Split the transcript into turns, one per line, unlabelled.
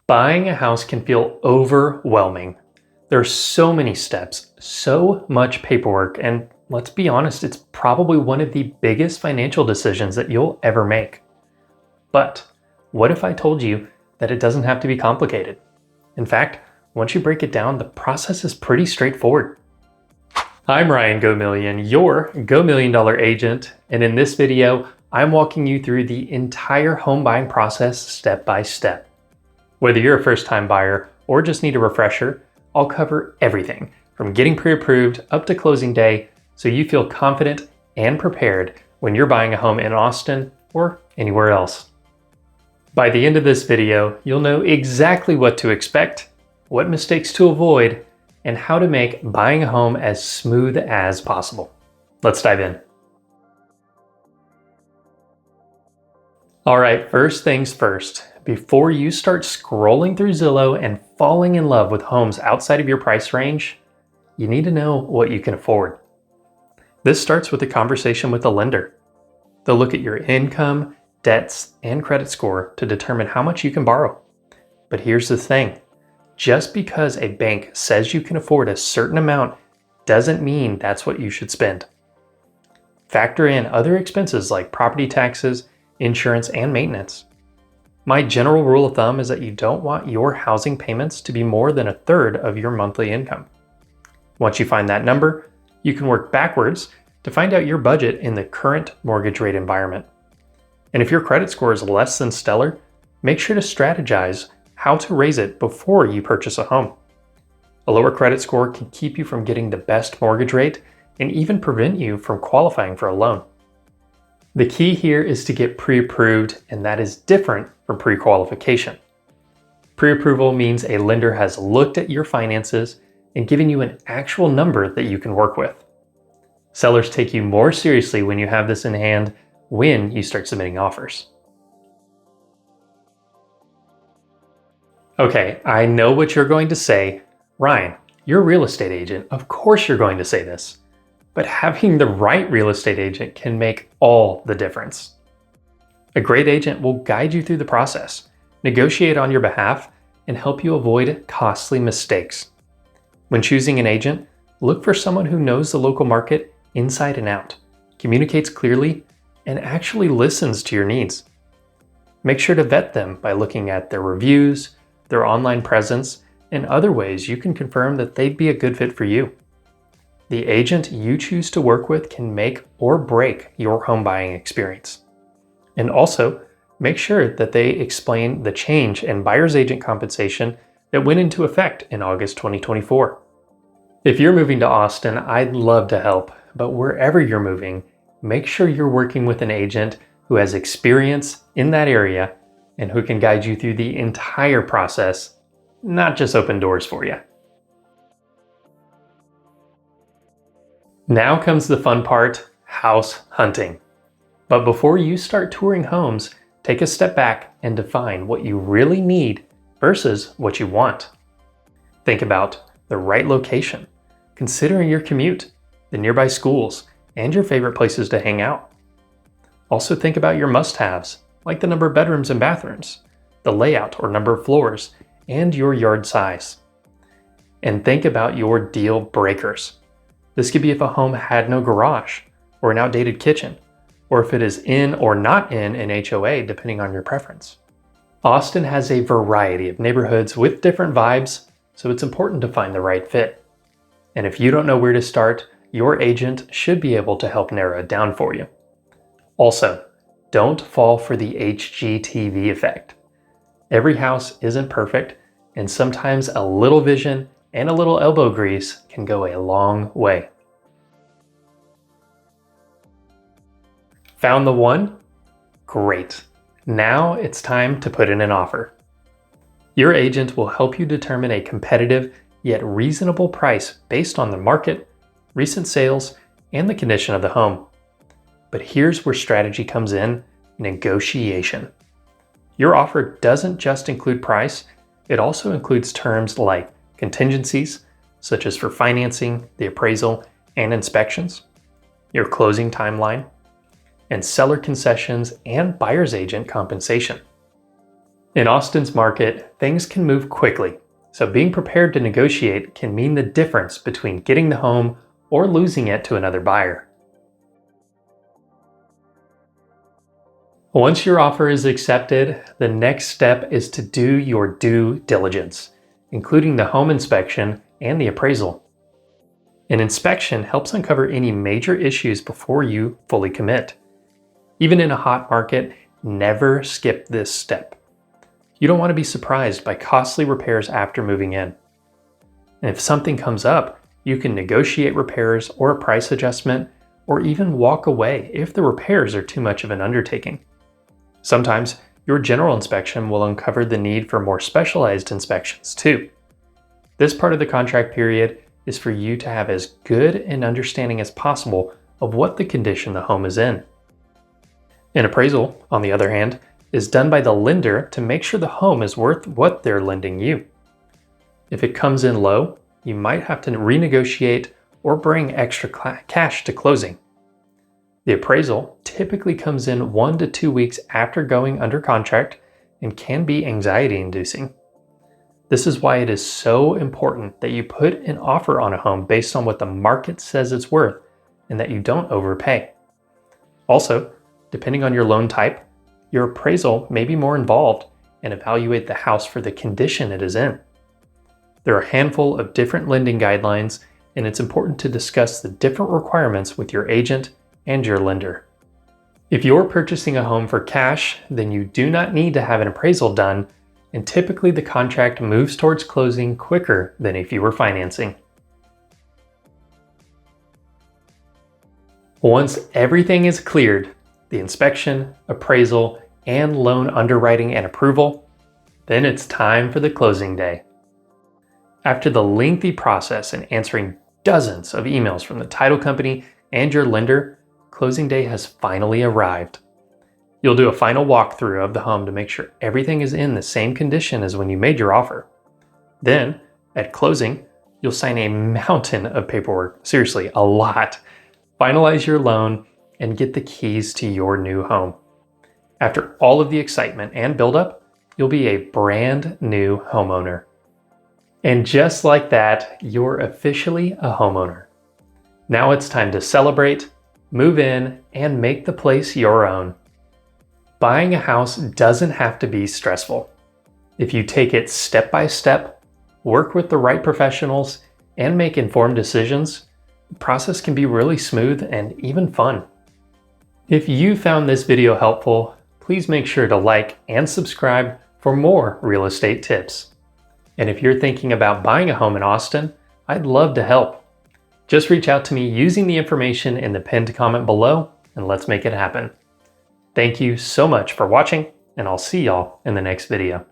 Buying a house can feel overwhelming. There are so many steps, so much paperwork, and let's be honest, it's probably one of the biggest financial decisions that you'll ever make. But what if I told you that it doesn't have to be complicated? In fact, once you break it down, the process is pretty straightforward. I'm Ryan Gomillion, your Gomillion agent, and in this video, I'm walking you through the entire home buying process step by step. Whether you're a first-time buyer or just need a refresher, I'll cover everything from getting pre-approved up to closing day so you feel confident and prepared when you're buying a home in Austin or anywhere else. By the end of this video, you'll know exactly what to expect, what mistakes to avoid, and how to make buying a home as smooth as possible. Let's dive in. All right, first things first. Before you start scrolling through Zillow and falling in love with homes outside of your price range, you need to know what you can afford. This starts with a conversation with a lender. They'll look at your income, debts, and credit score to determine how much you can borrow. But here's the thing. Just because a bank says you can afford a certain amount doesn't mean that's what you should spend. Factor in other expenses like property taxes, insurance, and maintenance. My general rule of thumb is that you don't want your housing payments to be more than a third of your monthly income. Once you find that number, you can work backwards to find out your budget in the current mortgage rate environment. And if your credit score is less than stellar, make sure to strategize how to raise it before you purchase a home. A lower credit score can keep you from getting the best mortgage rate and even prevent you from qualifying for a loan. The key here is to get pre-approved, and that is different from pre-qualification. Pre-approval means a lender has looked at your finances and given you an actual number that you can work with. Sellers take you more seriously when you have this in hand when you start submitting offers. Okay, I know what you're going to say. Ryan, you're a real estate agent. Of course you're going to say this. But having the right real estate agent can make all the difference. A great agent will guide you through the process, negotiate on your behalf, and help you avoid costly mistakes. When choosing an agent, look for someone who knows the local market inside and out, communicates clearly, and actually listens to your needs. Make sure to vet them by looking at their reviews, their online presence, and other ways you can confirm that they'd be a good fit for you. The agent you choose to work with can make or break your home buying experience. And also, make sure that they explain the change in buyer's agent compensation that went into effect in August 2024. If you're moving to Austin, I'd love to help, but wherever you're moving, make sure you're working with an agent who has experience in that area and who can guide you through the entire process, not just open doors for you. Now comes the fun part, house hunting. But before you start touring homes, take a step back and define what you really need versus what you want. Think about the right location, considering your commute, the nearby schools, and your favorite places to hang out. Also think about your must-haves, like the number of bedrooms and bathrooms, the layout or number of floors, and your yard size. And think about your deal breakers. This could be if a home had no garage, or an outdated kitchen, or if it is in or not in an HOA, depending on your preference. Austin has a variety of neighborhoods with different vibes, so it's important to find the right fit. And if you don't know where to start, your agent should be able to help narrow it down for you. Also, don't fall for the HGTV effect. Every house isn't perfect, and sometimes a little vision and a little elbow grease can go a long way. Found the one? Great. Now it's time to put in an offer. Your agent will help you determine a competitive yet reasonable price based on the market, recent sales, and the condition of the home. But here's where strategy comes in: negotiation. Your offer doesn't just include price, it also includes terms like contingencies, such as for financing, the appraisal, and inspections, your closing timeline, and seller concessions and buyer's agent compensation. In Austin's market, things can move quickly, so being prepared to negotiate can mean the difference between getting the home or losing it to another buyer. Once your offer is accepted, the next step is to do your due diligence, including the home inspection and the appraisal. An inspection helps uncover any major issues before you fully commit. Even in a hot market, never skip this step. You don't want to be surprised by costly repairs after moving in. And if something comes up, you can negotiate repairs or a price adjustment, or even walk away if the repairs are too much of an undertaking. Sometimes your general inspection will uncover the need for more specialized inspections too. This part of the contract period is for you to have as good an understanding as possible of what the condition the home is in. An appraisal, on the other hand, is done by the lender to make sure the home is worth what they're lending you. If it comes in low, you might have to renegotiate or bring extra cash to closing. The appraisal typically comes in 1 to 2 weeks after going under contract and can be anxiety-inducing. This is why it is so important that you put an offer on a home based on what the market says it's worth and that you don't overpay. Also, depending on your loan type, your appraisal may be more involved and evaluate the house for the condition it is in. There are a handful of different lending guidelines, and it's important to discuss the different requirements with your agent and your lender. If you're purchasing a home for cash, then you do not need to have an appraisal done, and typically the contract moves towards closing quicker than if you were financing. Once everything is cleared, the inspection, appraisal, and loan underwriting and approval, then it's time for the closing day. After the lengthy process and answering dozens of emails from the title company and your lender, closing day has finally arrived. You'll do a final walkthrough of the home to make sure everything is in the same condition as when you made your offer. Then, at closing, you'll sign a mountain of paperwork, seriously, a lot. Finalize your loan and get the keys to your new home. After all of the excitement and buildup, you'll be a brand new homeowner. And just like that, you're officially a homeowner. Now it's time to celebrate, move in, and make the place your own. Buying a house doesn't have to be stressful. If you take it step by step, work with the right professionals, and make informed decisions, the process can be really smooth and even fun. If you found this video helpful, please make sure to like and subscribe for more real estate tips. And if you're thinking about buying a home in Austin, I'd love to help. Just reach out to me using the information in the pinned comment below, and let's make it happen. Thank you so much for watching, and I'll see y'all in the next video.